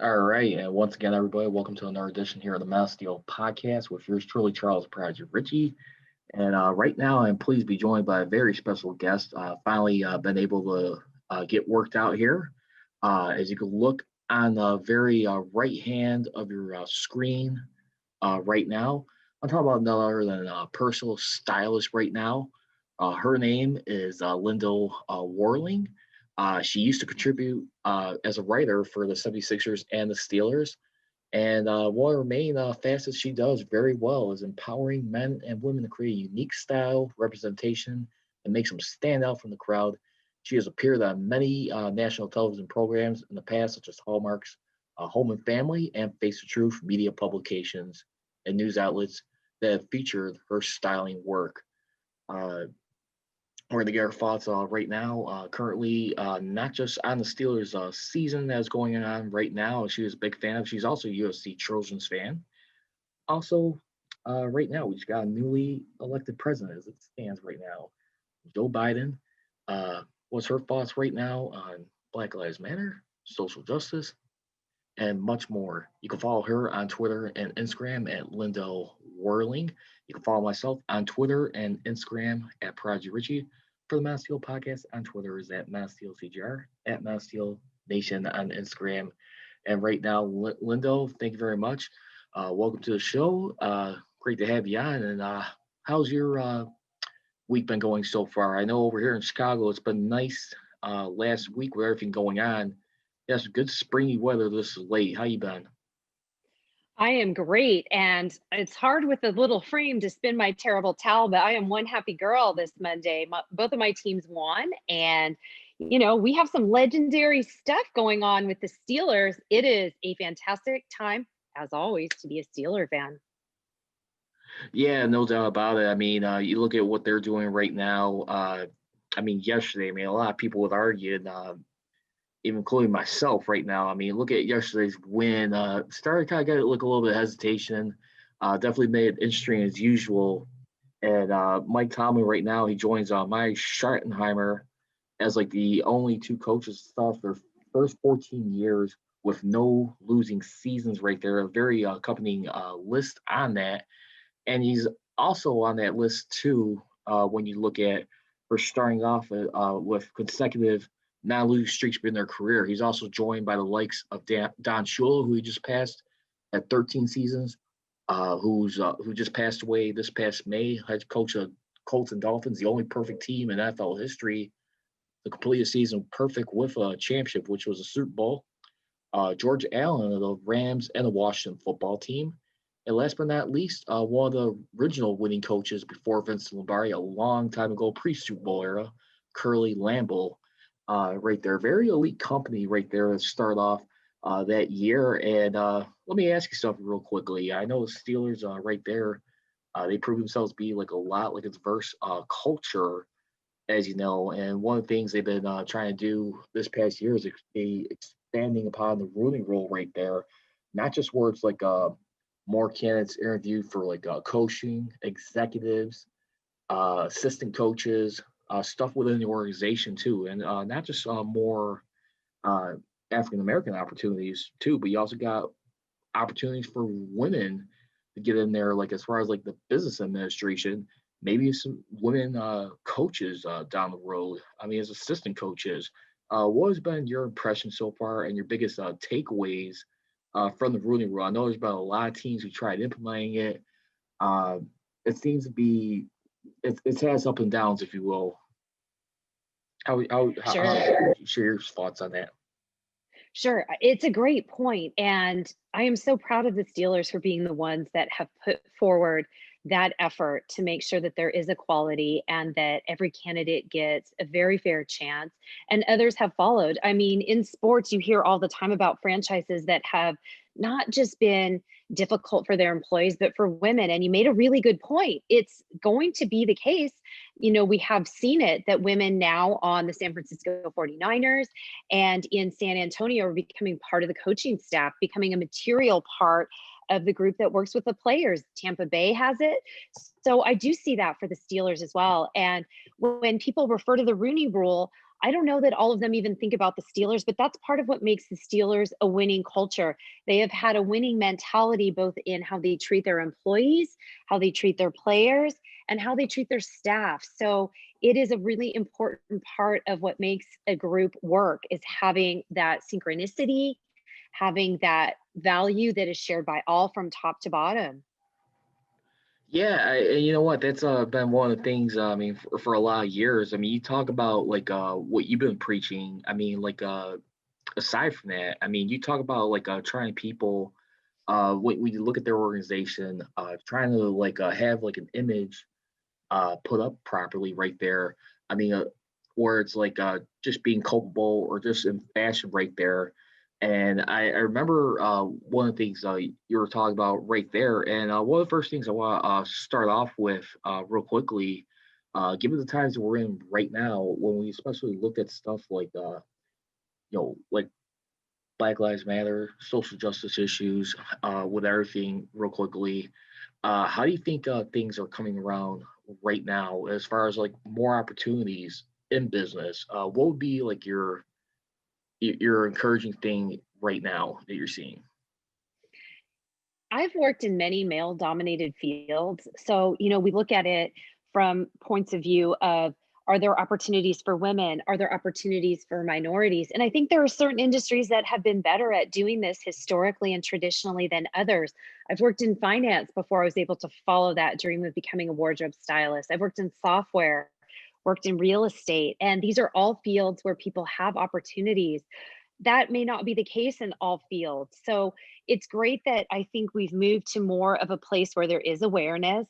All right, and once again, everybody, welcome to another edition here of the Mouse Steel Podcast with yours truly, Charles Prodigy Richie. And right now, I'm pleased to be joined by a very special guest. Finally, been able to get worked out here. As you can look on the very right hand of your screen right now, I'm talking about none other than Personal Stylist right now. Her name is Lyndell Werling. She used to contribute as a writer for the 76ers and the Steelers. And one of her main facets she does very well is empowering men and women to create a unique style, representation, and makes them stand out from the crowd. She has appeared on many national television programs in the past, such as Hallmark's Home and Family and Face the Truth media publications and news outlets that have featured her styling work. Uh, we're going to get our thoughts right now. Currently, not just on the Steelers season that's going on right now. She was a big fan of. She's also a UFC Trojans fan. Also, right now, we just got a newly elected president as it stands right now, Joe Biden. What's her thoughts right now on Black Lives Matter, social justice, and much more? You can follow her on Twitter and Instagram at Lyndell Werling. You can follow myself on Twitter and Instagram at Prodigy Richie. For the Mass Steel Podcast on Twitter is at MassSteelCGR, at Mass Steel Nation on Instagram. And right now, Lyndell, thank you very much. Welcome to the show. Great to have you on. And how's your week been going so far? I know over here in Chicago, it's been nice last week with everything going on. Yes, good springy weather this late. How you been? I am great. And it's hard with a little frame to spin my terrible towel, but I am one happy girl this Monday. Both of my teams won. And, we have some legendary stuff going on with the Steelers. It is a fantastic time, as always, to be a Steeler fan. Yeah, no doubt about it. I mean, you look at what they're doing right now. I mean, yesterday, I mean, a lot of people would argue, and even including myself right now. I mean, look at yesterday's win. Started kind of got like a little bit of hesitation. Definitely made it interesting as usual. And Mike Tomlin right now, he joins Mike Schottenheimer as like the only two coaches to start their first 14 years with no losing seasons right there. A very accompanying list on that. And he's also on that list too when you look at for starting off with consecutive non-losing streaks in their career. He's also joined by the likes of Don Shula, who he just passed at 13 seasons, who just passed away this past May, head coach of Colts and Dolphins, the only perfect team in NFL history to complete a season perfect with a championship, which was a Super Bowl. George Allen of the Rams and the Washington football team. And last but not least, one of the original winning coaches before Vince Lombardi, a long time ago, pre-Super Bowl era, Curly Lambeau, right there. Very elite company right there to start off that year. And let me ask you something real quickly. I know the Steelers right there, they prove themselves to be like a lot like a diverse culture, as you know. And one of the things they've been trying to do this past year is expanding upon the ruling role right there, not just where it's like more candidates interviewed for like coaching, executives, assistant coaches, stuff within the organization too, and not just more uh, African American opportunities too, but you also got opportunities for women to get in there, like as far as like the business administration, maybe some women coaches down the road. I mean, as assistant coaches, what has been your impression so far and your biggest takeaways from the ruling rule? I know there's been a lot of teams who tried implementing it. Uh, it seems to be it has up and downs, if you will. How Sure. share your thoughts on that? Sure. It's a great point. And I am so proud of the Steelers for being the ones that have put forward that effort to make sure that there is equality and that every candidate gets a very fair chance. And others have followed. I mean, in sports, you hear all the time about franchises that have not just been difficult for their employees, but for women. And you made a really good point. It's going to be the case. We have seen it that women now on the San Francisco 49ers and in San Antonio are becoming part of the coaching staff, becoming a material part of the group that works with the players. Tampa Bay has it. So I do see that for the Steelers as well. And when people refer to the Rooney Rule, I don't know that all of them even think about the Steelers, but that's part of what makes the Steelers a winning culture. They have had a winning mentality both in how they treat their employees, how they treat their players, and how they treat their staff. So it is a really important part of what makes a group work is having that synchronicity, having that value that is shared by all from top to bottom. Yeah, and you know what? That's been one of the things. I mean, for a lot of years. I mean, you talk about like what you've been preaching. I mean, like aside from that, I mean, you talk about like trying people. When you look at their organization, trying to like have like an image put up properly right there. I mean, where it's like just being culpable or just in fashion right there. And I remember one of the things you were talking about right there. And one of the first things I want to start off with real quickly, given the times that we're in right now, when we especially look at stuff like, like Black Lives Matter, social justice issues, with everything real quickly. How do you think things are coming around right now as far as like more opportunities in business? What would be like your encouraging thing right now that you're seeing? I've worked in many male dominated fields. So, we look at it from points of view of, are there opportunities for women? Are there opportunities for minorities? And I think there are certain industries that have been better at doing this historically and traditionally than others. I've worked in finance before I was able to follow that dream of becoming a wardrobe stylist. I've worked in software, worked in real estate, and these are all fields where people have opportunities. That may not be the case in all fields. So it's great that I think we've moved to more of a place where there is awareness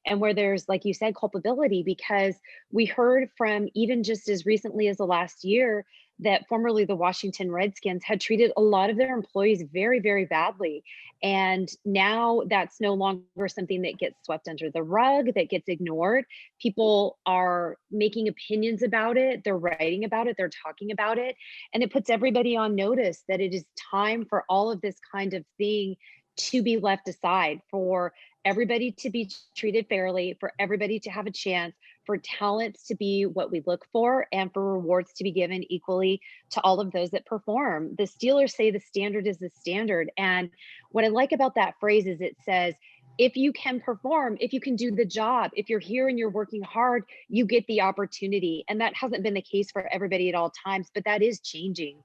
and where there's, like you said, culpability, because we heard from even just as recently as the last year that formerly the Washington Redskins had treated a lot of their employees very, very badly. And now that's no longer something that gets swept under the rug, that gets ignored. People are making opinions about it, they're writing about it, they're talking about it. And it puts everybody on notice that it is time for all of this kind of thing to be left aside, for everybody to be treated fairly, for everybody to have a chance, for talents to be what we look for, and for rewards to be given equally to all of those that perform. The Steelers say the standard is the standard. And what I like about that phrase is it says, if you can perform, if you can do the job, if you're here and you're working hard, you get the opportunity. And that hasn't been the case for everybody at all times, but that is changing.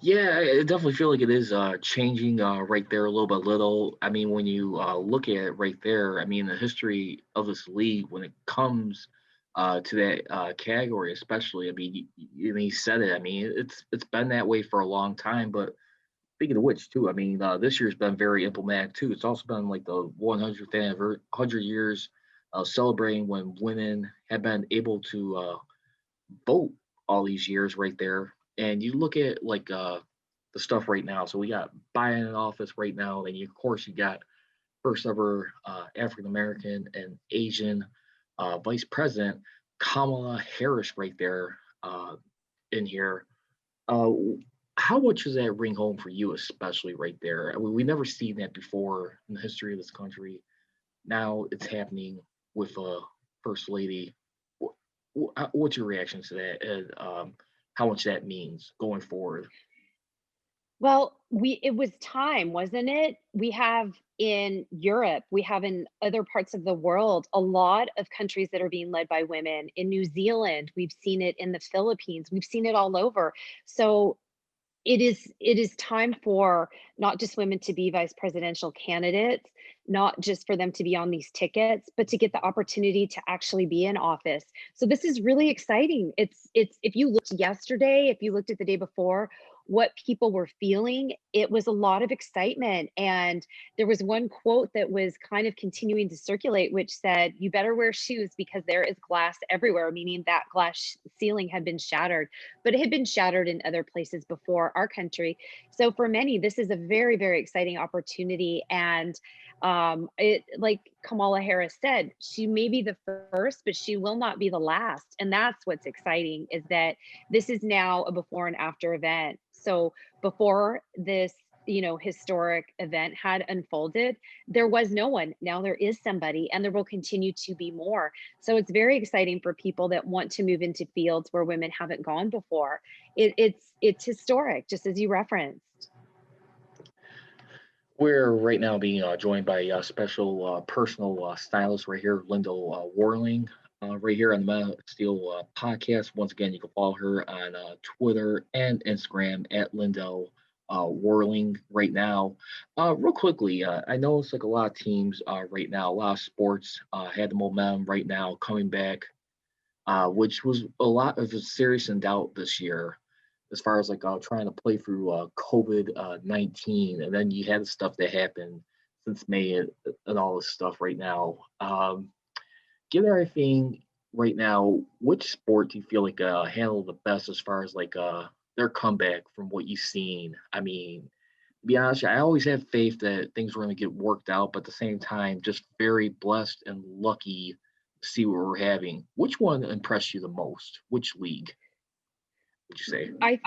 Yeah, I definitely feel like it is changing right there a little by little. I mean, when you look at it right there, I mean, the history of this league when it comes to that category, especially. I mean, you said it. I mean, it's been that way for a long time. But speaking of which, too, I mean, this year's been very emblematic too. It's also been like the 100th anniversary, 100 years celebrating when women have been able to vote all these years right there. And you look at like the stuff right now. So we got Biden in office right now. Then you, of course you got first ever African American and Asian vice president Kamala Harris right there in here. Uh, how much does that ring home for you, especially right there? I mean, we never seen that before in the history of this country. Now it's happening with a first lady. What's your reaction to that, and how much that means going forward? Well, it was time, wasn't it? We have in Europe, we have in other parts of the world, a lot of countries that are being led by women. In New Zealand, we've seen it in the Philippines, we've seen it all over. So it is time for not just women to be vice presidential candidates, not just for them to be on these tickets, but to get the opportunity to actually be in office. So this is really exciting. It's if you looked yesterday, if you looked at the day before, what people were feeling, it was a lot of excitement. And there was one quote that was kind of continuing to circulate, which said, "You better wear shoes because there is glass everywhere," meaning that glass ceiling had been shattered, but it had been shattered in other places before our country. So for many, this is a very, very exciting opportunity. And it, like Kamala Harris said, she may be the first, but she will not be the last. And that's what's exciting, is that this is now a before and after event. So before this historic event had unfolded, there was no one. Now there is somebody, and there will continue to be more. So it's very exciting for people that want to move into fields where women haven't gone before. It's historic, just as you referenced. We're right now being joined by a special personal stylist right here, Lyndell Werling, right here on the Meta Steel podcast. Once again, you can follow her on Twitter and Instagram at Lyndell Werling right now. Real quickly, I know it's like a lot of teams right now, a lot of sports had the momentum right now coming back, which was a lot of a serious in doubt this year as far as like trying to play through COVID 19, and then you had the stuff that happened since May and all this stuff right now. Given everything right now, which sport do you feel like handled the best as far as like their comeback from what you've seen? I mean, to be honest, I always had faith that things were going to get worked out, but at the same time, just very blessed and lucky to see what we're having. Which one impressed you the most? Which league would you say? I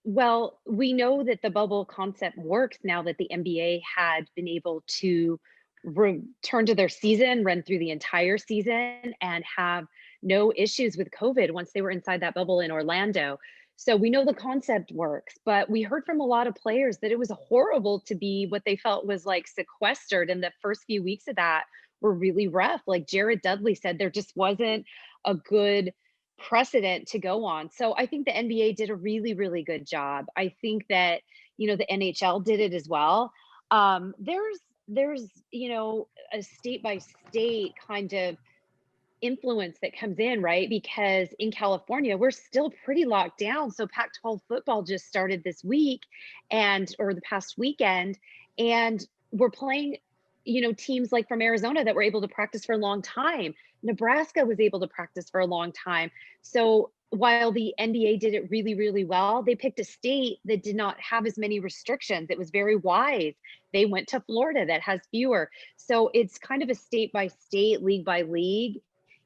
Well, we know that the bubble concept works now that the NBA had been able to return to their season, run through the entire season, and have no issues with COVID once they were inside that bubble in Orlando. So we know the concept works, but we heard from a lot of players that it was horrible to be what they felt was like sequestered. And the first few weeks of that were really rough. Like Jared Dudley said, there just wasn't a good precedent to go on. So I think the NBA did a really, really good job. I think that, the NHL did it as well. There's, a state by state kind of influence that comes in, right? Because in California, we're still pretty locked down. So Pac-12 football just started this week or the past weekend, and we're playing, teams like from Arizona that were able to practice for a long time. Nebraska was able to practice for a long time. So while the NBA did it really, really well, they picked a state that did not have as many restrictions. It was very wise. They went to Florida that has fewer. So it's kind of a state by state, league by league,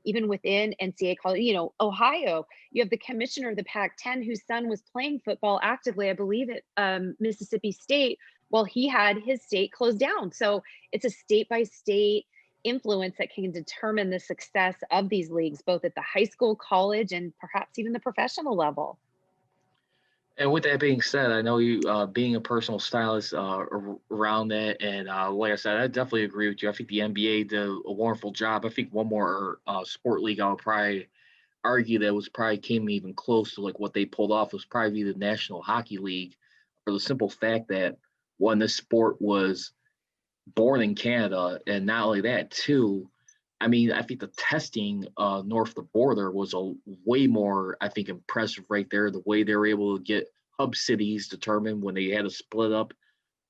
even within NCAA college, Ohio, you have the commissioner of the Pac-10 whose son was playing football actively, I believe, at Mississippi State, while he had his state closed down. So it's a state by state influence that can determine the success of these leagues, both at the high school, college, and perhaps even the professional level. And with that being said, I know you being a personal stylist around that, and like I said, I definitely agree with you. I think the NBA did a wonderful job. I think one more sport league I would probably argue that was probably came even close to like what they pulled off was probably the National Hockey League, for the simple fact that one, this sport was born in Canada, and not only that, too. I mean, I think the testing north of the border was a way more, I think, impressive right there. The way they were able to get hub cities determined when they had to split up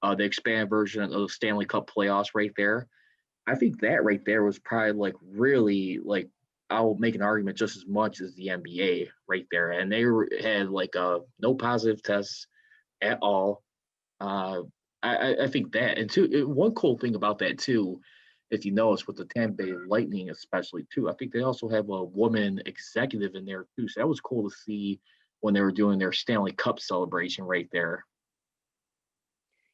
the expanded version of the Stanley Cup playoffs right there. I think that right there was probably like really like I'll make an argument just as much as the NBA right there, and had like no positive tests at all. Uh, I think that, and two, one cool thing about that too, if you notice with the Tampa Bay Lightning especially too, I think they also have a woman executive in there too. So that was cool to see when they were doing their Stanley Cup celebration right there.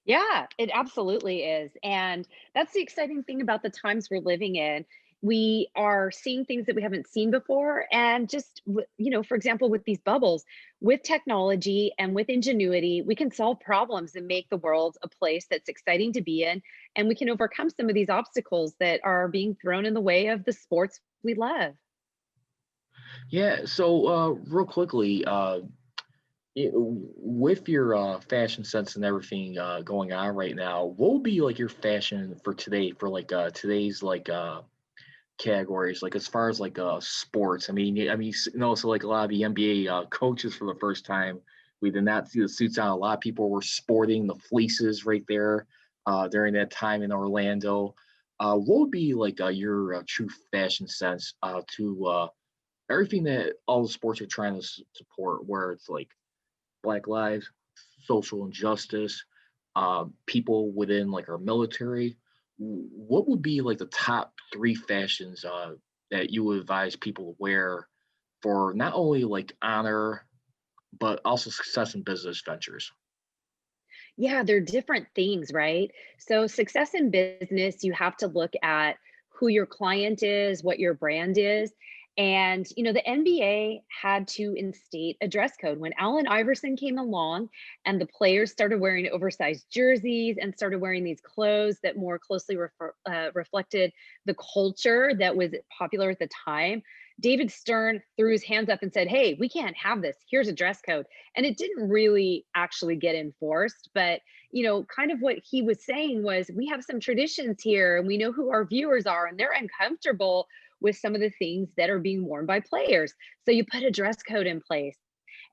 Yeah, it absolutely is. And that's the exciting thing about the times we're living in. We are seeing things that we haven't seen before. And just, for example, with these bubbles, with technology and with ingenuity, we can solve problems and make the world a place that's exciting to be in. And we can overcome some of these obstacles that are being thrown in the way of the sports we love. Yeah. So real quickly, with your fashion sense and everything going on right now, what would be like your fashion for today for like today's like categories, like as far as like sports? So like a lot of the NBA coaches for the first time, we did not see the suits on. A lot of people were sporting the fleeces right there during that time in Orlando. What would be like your true fashion sense to everything that all the sports are trying to support, where it's like Black lives, social injustice, people within like our military? What would be like the top three fashions that you would advise people to wear for not only like honor but also success in business ventures? Yeah, they're different things, right? So, success in business, you have to look at who your client is, what your brand is. And, the NBA had to instate a dress code. When Allen Iverson came along and the players started wearing oversized jerseys and started wearing these clothes that more closely reflected the culture that was popular at the time, David Stern threw his hands up and said, "Hey, we can't have this. Here's a dress code." And it didn't really actually get enforced, but kind of what he was saying was, we have some traditions here and we know who our viewers are, and they're uncomfortable with some of the things that are being worn by players, so you put a dress code in place.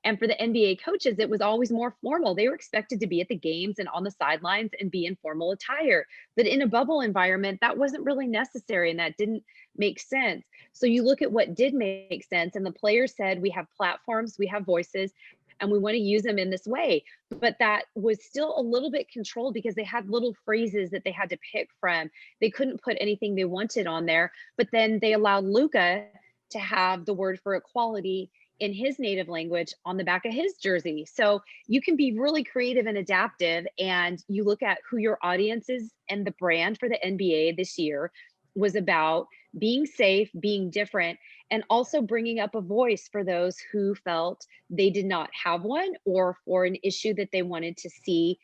And for the NBA coaches, it was always more formal. They were expected to be at the games and on the sidelines and be in formal attire. But in a bubble environment, that wasn't really necessary and that didn't make sense. So you look at what did make sense, and the players said, we have platforms, we have voices, and we want to use them in this way. But that was still a little bit controlled because they had little phrases that they had to pick from. They couldn't put anything they wanted on there. But then they allowed Luca to have the word for equality in his native language on the back of his jersey. So you can be really creative and adaptive, and you look at who your audience is, and the brand for the NBA this year was about being safe, being different, and also bringing up a voice for those who felt they did not have one, or for an issue that they wanted to see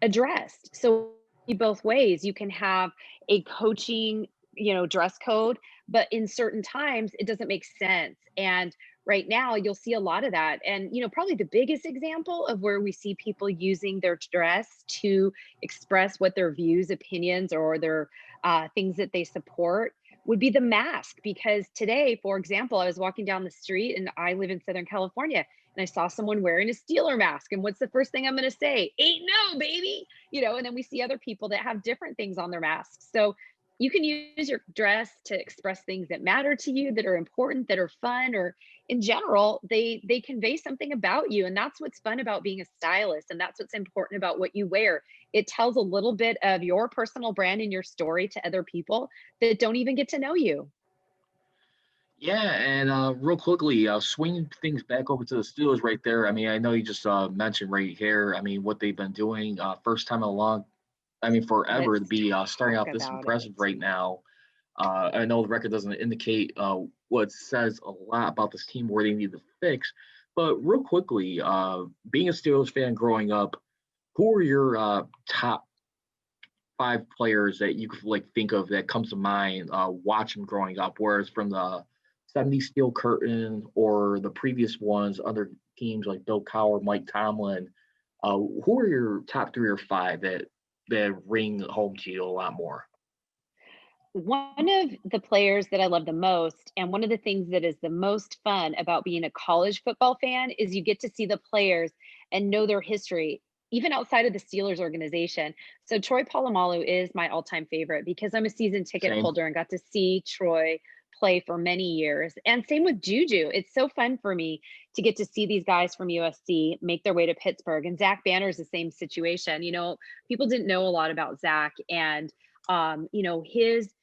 addressed. So both ways, you can have a coaching, dress code, but in certain times it doesn't make sense. And right now you'll see a lot of that. And probably the biggest example of where we see people using their dress to express what their views, opinions, or their things that they support would be the mask. Because today, for example, I was walking down the street, and I live in Southern California, and I saw someone wearing a Steeler mask. And what's the first thing I'm going to say? Ain't no, baby. And then we see other people that have different things on their masks. So you can use your dress to express things that matter to you, that are important, that are fun, or in general, they convey something about you. And that's what's fun about being a stylist. And that's what's important about what you wear. It tells a little bit of your personal brand and your story to other people that don't even get to know you. Yeah, and real quickly, swinging things back over to the Steelers right there. I mean, I know you just mentioned right here. I mean, what they've been doing, first time in a long, I mean, forever to Let's be starting talk out this about impressive it. right now. I know the record doesn't indicate what says a lot about this team where they need to fix. But real quickly, being a Steelers fan growing up, who are your top five players that you could like think of that comes to mind watching growing up, whereas from the '70s Steel Curtain or the previous ones, other teams like Bill Cowher, Mike Tomlin, who are your top three or five that ring home to you a lot more? One of the players that I love the most, and one of the things that is the most fun about being a college football fan, is you get to see the players and know their history, even outside of the Steelers organization. So Troy Polamalu is my all-time favorite because I'm a season ticket Same. holder and got to see Troy play for many years. And same with Juju. It's so fun for me to get to see these guys from USC make their way to Pittsburgh. And Zach Banner's the same situation. People didn't know a lot about Zach, and his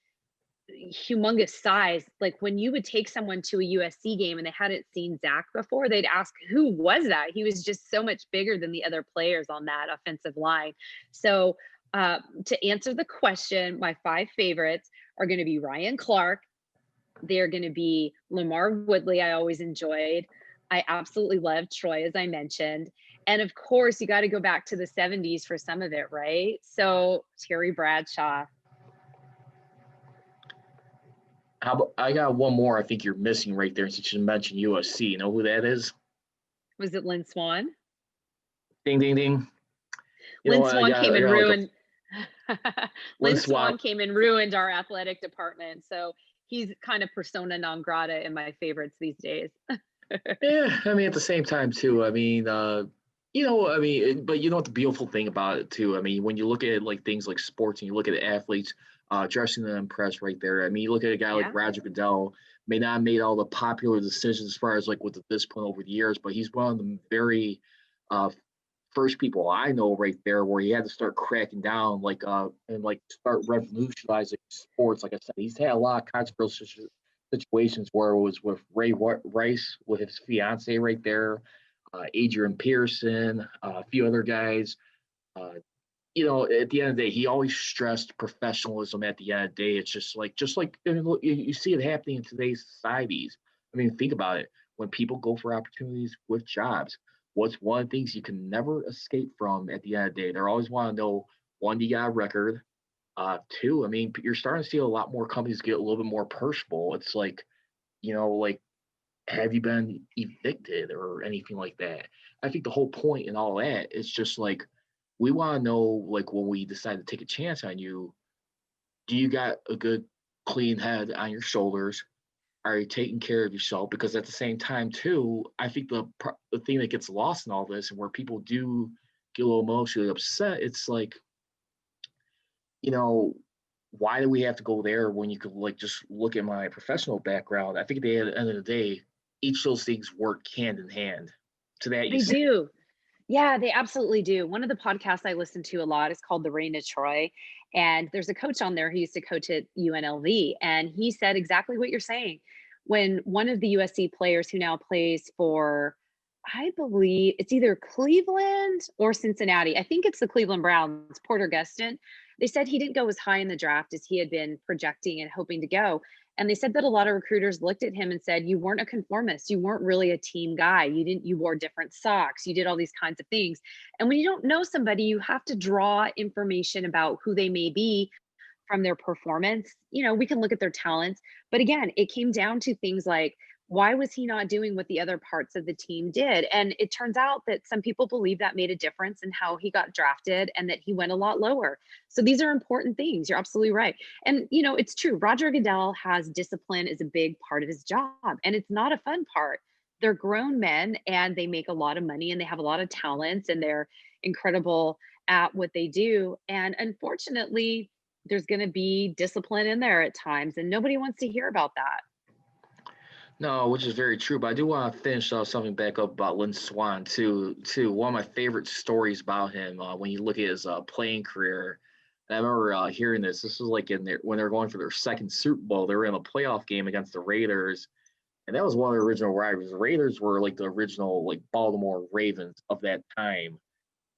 humongous size. Like, when you would take someone to a USC game and they hadn't seen Zach before, they'd ask, who was that? He was just so much bigger than the other players on that offensive line. So, to answer the question, my five favorites are going to be Ryan Clark. They're going to be Lamar Woodley. I always enjoyed. I absolutely love Troy, as I mentioned. And of course, you got to go back to the 70s for some of it, right? So, Terry Bradshaw. How about, I got one more I think you're missing right there since you mentioned USC. You know who that is? Was it Lynn Swan? Ding ding ding. You know Lynn what? Swan came I and got like a ruined Lynn Lynn Swan. Swan came and ruined our athletic department. So he's kind of persona non grata in my favorites these days. Yeah, I mean at the same time too. I mean, I mean, but you know what the beautiful thing about it too. I mean, when you look at like things like sports and you look at athletes dressing to impress right there. I mean, you look at a guy like Yeah. Roger Goodell, may not have made all the popular decisions as far as like with the discipline over the years, but he's one of the very uh, first people I know right there where he had to start cracking down like and like start revolutionizing sports. Like I said, he's had a lot of controversial situations where it was with Rice with his fiance right there, Adrian Pearson, a few other guys. Uh, at the end of the day, he always stressed professionalism. At the end of the day, it's just like you see it happening in today's societies. I mean, think about it. When people go for opportunities with jobs, what's one of the things you can never escape from at the end of the day? They always want to know, one, you got a record. Two, I mean, you're starting to see a lot more companies get a little bit more personable. It's like, like, have you been evicted or anything like that? I think the whole point in all that is just like, we want to know, like, when we decide to take a chance on you, do you got a good clean head on your shoulders? Are you taking care of yourself? Because at the same time too, I think the thing that gets lost in all this, and where people do get a little emotionally upset, it's like, you know, why do we have to go there when you could, like, just look at my professional background? I think at the end of the day, each of those things work hand in hand. To that you They say, do. Yeah, they absolutely do. One of the podcasts I listen to a lot is called The Rain to Troy. And there's a coach on there who used to coach at UNLV. And he said exactly what you're saying. When one of the USC players who now plays for, I believe it's either Cleveland or Cincinnati. I think it's the Cleveland Browns, Porter Gustin. They said he didn't go as high in the draft as he had been projecting and hoping to go. And they said that a lot of recruiters looked at him and said, you weren't a conformist. You weren't really a team guy. You wore different socks. You did all these kinds of things. And when you don't know somebody, you have to draw information about who they may be from their performance. We can look at their talents, but again, it came down to things like, why was he not doing what the other parts of the team did? And it turns out that some people believe that made a difference in how he got drafted and that he went a lot lower. So these are important things. You're absolutely right. And it's true. Roger Goodell has discipline as a big part of his job, and it's not a fun part. They're grown men and they make a lot of money and they have a lot of talents and they're incredible at what they do. And unfortunately, there's going to be discipline in there at times, and nobody wants to hear about that. no, which is very true. But I do want to finish something back up about Lynn Swan too. Too, one of my favorite stories about him, when you look at his playing career. And I remember hearing this. This was like in there when they were going for their second Super Bowl. They were in a playoff game against the Raiders, and that was one of the original rivals. The Raiders were like the original, like, Baltimore Ravens of that time,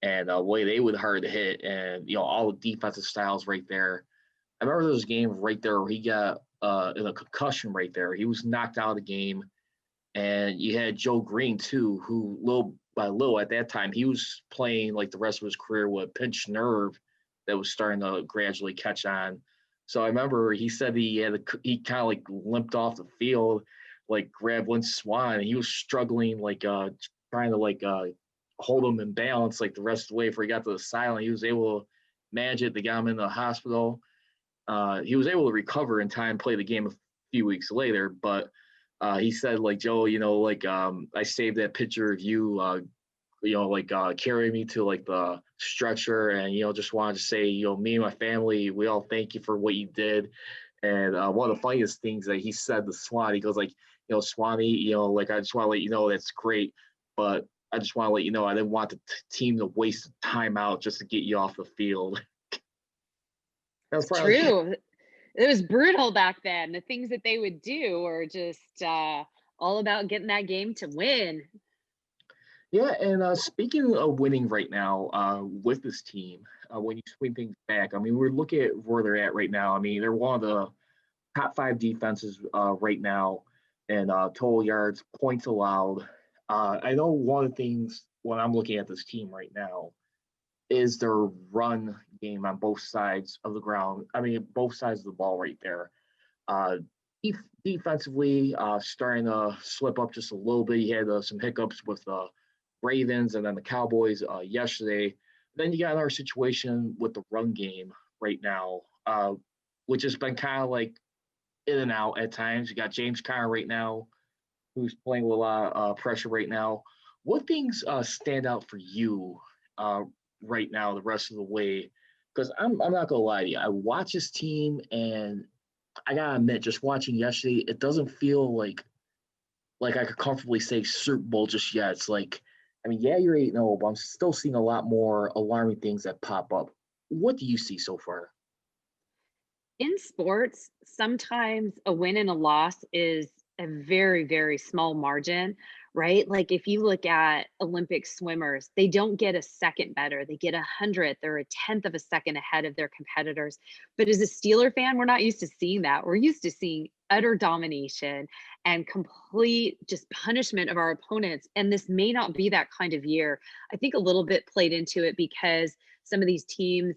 and way they would hard to hit, and all the defensive styles right there. I remember there was a game right there where he got in a concussion right there. He was knocked out of the game, and you had Joe Green too, who little by little at that time he was playing like the rest of his career with a pinched nerve that was starting to gradually catch on. So I remember he said he kind of like limped off the field, like grabbed Lynn Swan, and he was struggling, like trying to, like, hold him in balance like the rest of the way before he got to the sideline. He was able to manage it. They got him in the hospital. He was able to recover in time, play the game a few weeks later. But he said, like, Joe, like, I saved that picture of you, like, carrying me to, like, the stretcher, and just wanted to say, me and my family, we all thank you for what you did. And one of the funniest things that he said to Swan, he goes like, Swanee, like, I just want to let you know that's great, but I just want to let you know I didn't want the team to waste time out just to get you off the field. That's It's probably true. It was brutal back then. The things that they would do were just all about getting that game to win. Yeah, and speaking of winning right now, with this team, when you swing things back, I mean, we're looking at where they're at right now. I mean, they're one of the top five defenses right now, and total yards, points allowed. I know one of the things when I'm looking at this team right now is their run game on both sides of the ground. I mean, both sides of the ball right there. Uh, Defensively, starting to slip up just a little bit. He had some hiccups with the Ravens and then the Cowboys yesterday. Then you got another situation with the run game right now, which has been kind of like in and out at times. You got James Conner right now, who's playing with a lot of pressure right now. What things stand out for you uh, right now, the rest of the way? Because I'm not gonna lie to you, I watch this team, and I gotta admit, just watching yesterday, it doesn't feel like I could comfortably say Super Bowl just yet. It's like, I mean, yeah, you're 8-0, but I'm still seeing a lot more alarming things that pop up. What do you see so far? In sports, sometimes a win and a loss is a very, very small margin, right? Like if you look at Olympic swimmers, they don't get a second better. They get 100th or a tenth of a second ahead of their competitors. But as a Steeler fan, we're not used to seeing that. We're used to seeing utter domination and complete just punishment of our opponents. And this may not be that kind of year. I think a little bit played into it because some of these teams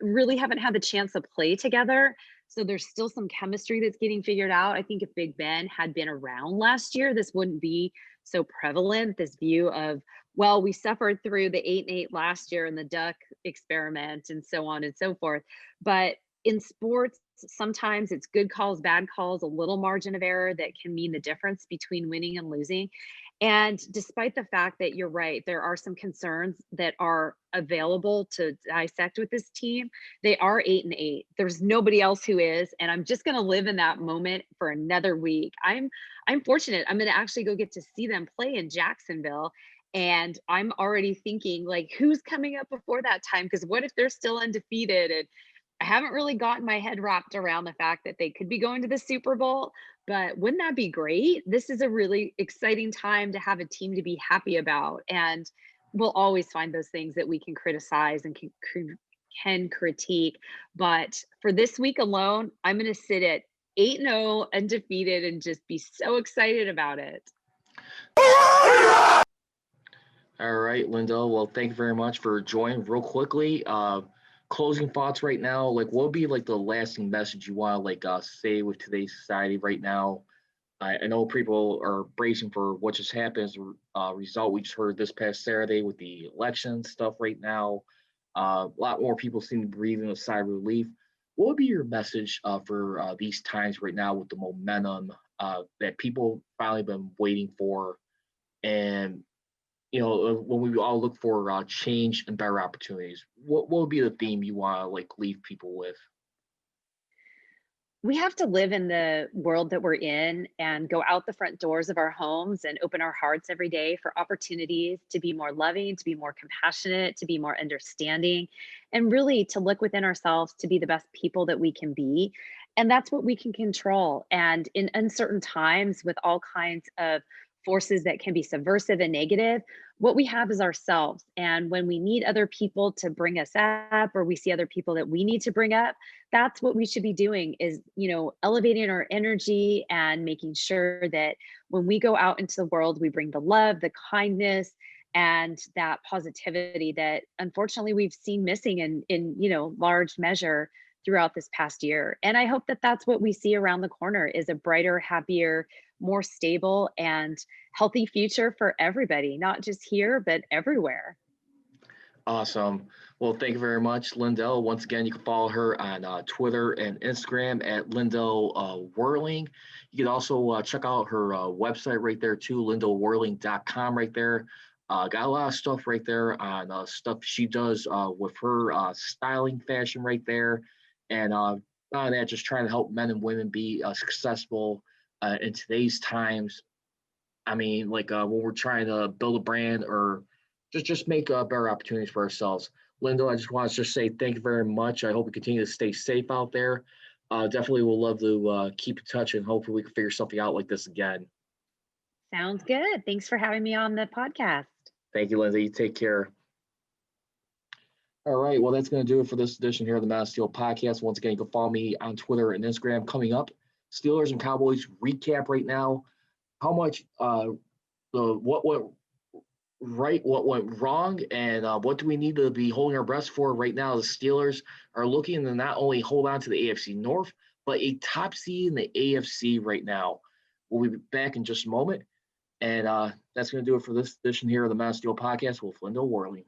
really haven't had the chance to play together. So there's still some chemistry that's getting figured out. I think if Big Ben had been around last year, this wouldn't be so prevalent. This view of, well, we suffered through the 8-8 last year in the duck experiment and so on and so forth. But in sports, sometimes it's good calls, bad calls, a little margin of error that can mean the difference between winning and losing. And despite the fact that you're right, there are some concerns that are available to dissect with this team. They are 8-8. There's nobody else who is, and I'm just going to live in that moment for another week. I'm fortunate. I'm going to actually go get to see them play in Jacksonville, and I'm already thinking like, who's coming up before that time? Because what if they're still undefeated? And I haven't really gotten my head wrapped around the fact that they could be going to the Super Bowl, but wouldn't that be great? This is a really exciting time to have a team to be happy about. And we'll always find those things that we can criticize and can critique. But for this week alone, I'm going to sit at 8-0 undefeated and just be so excited about it. All right, Lyndell. Well, thank you very much for joining. Real quickly, closing thoughts right now. Like, what would be like the lasting message you want to say with today's society right now? I know people are bracing for what just happened as a result. We just heard this past Saturday with the election stuff right now. A lot more people seem to be breathing a sigh of relief. What would be your message for these times right now with the momentum that people finally been waiting for? And when we all look for change and better opportunities, what would be the theme you want to leave people with? We have to live in the world that we're in and go out the front doors of our homes and open our hearts every day for opportunities to be more loving, to be more compassionate, to be more understanding, and really to look within ourselves to be the best people that we can be. And that's what we can control. And in uncertain times, with all kinds of forces that can be subversive and negative, what we have is ourselves. And when we need other people to bring us up, or we see other people that we need to bring up, that's what we should be doing is, elevating our energy and making sure that when we go out into the world, we bring the love, the kindness, and that positivity that unfortunately we've seen missing in large measure throughout this past year. And I hope that that's what we see around the corner is a brighter, happier, more stable and healthy future for everybody, not just here, but everywhere. Awesome. Well, thank you very much, Lyndell. Once again, you can follow her on Twitter and Instagram at Lyndell Werling. You can also check out her website right there too, lyndellwerling.com right there. Got a lot of stuff right there on stuff she does with her styling fashion right there. And on that, just trying to help men and women be successful in today's times. I mean, when we're trying to build a brand or just make better opportunities for ourselves. Lyndall, I just want to just say thank you very much. I hope you continue to stay safe out there. Definitely will love to keep in touch and hopefully we can figure something out like this again. Sounds good. Thanks for having me on the podcast. Thank you, Lindsay. You take care. All right. Well, that's going to do it for this edition here of the Mass Steel Podcast. Once again, you can follow me on Twitter and Instagram. Coming up, Steelers and Cowboys recap right now. How much what went right, what went wrong, and what do we need to be holding our breath for right now? The Steelers are looking to not only hold on to the AFC North, but a top seed in the AFC right now. We'll be back in just a moment. And that's going to do it for this edition here of the Mass Steel Podcast with Lyndell Werling.